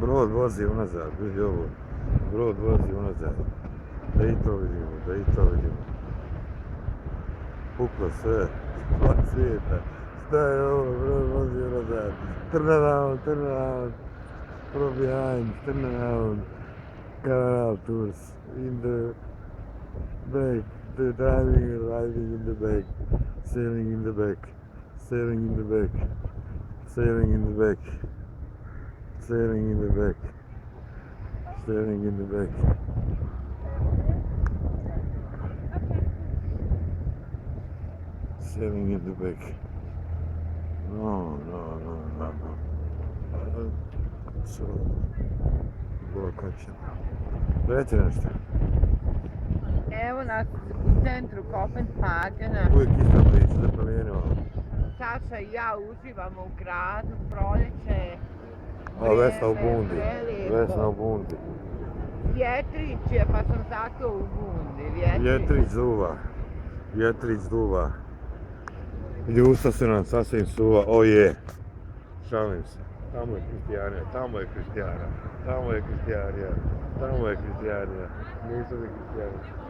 Brod vozi unazad, vidi ovo. Brod vozi unazad. Da i to vidimo, da i to vidimo. Puklo sve, od svijeta. Šta je ovo, brod vozi unazad. Turn around, turn around. From behind, turn around. Canal tours in the back. The driving and riding in the back. Sailing in the back. Sailing in the back. Sailing in the back. Sailing in the back. Sailing in the back. Sailing in the back. No. So, blokaćemo. Reci nešto. Evo nas u centru Kopenhagena. Uvijek ista priča, da promijenimo. Saša i ja uživamo u gradu, proljeće. A Vesna u bundi. prelijepo. Vesna u bundi. Vjetrić je, pa sam zato u bundi. Vjetrić duva. Vjetrić duva. Ljusta se nam sasvim suva. O je. Šalim se. Tamo je Kristijanija. Tamo je Kristijana. Tamo je Kristijanija. Tamo je Kristijanija. Nisu li Kristijanija.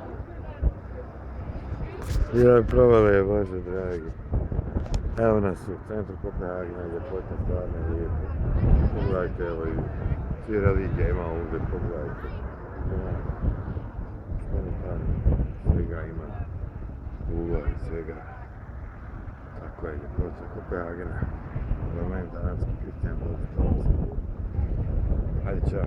Joj, provale je, Bože dragi. Evo nas u centru Kopenhagena, ljepota stvarno je lijepo. Pogledajte, evo i svi religije ima ovdje, pogledajte. Svega ima. Uva i svega. Tako je ljepota Kopenhagena. Element, danski Kristijan, Hajde, čao.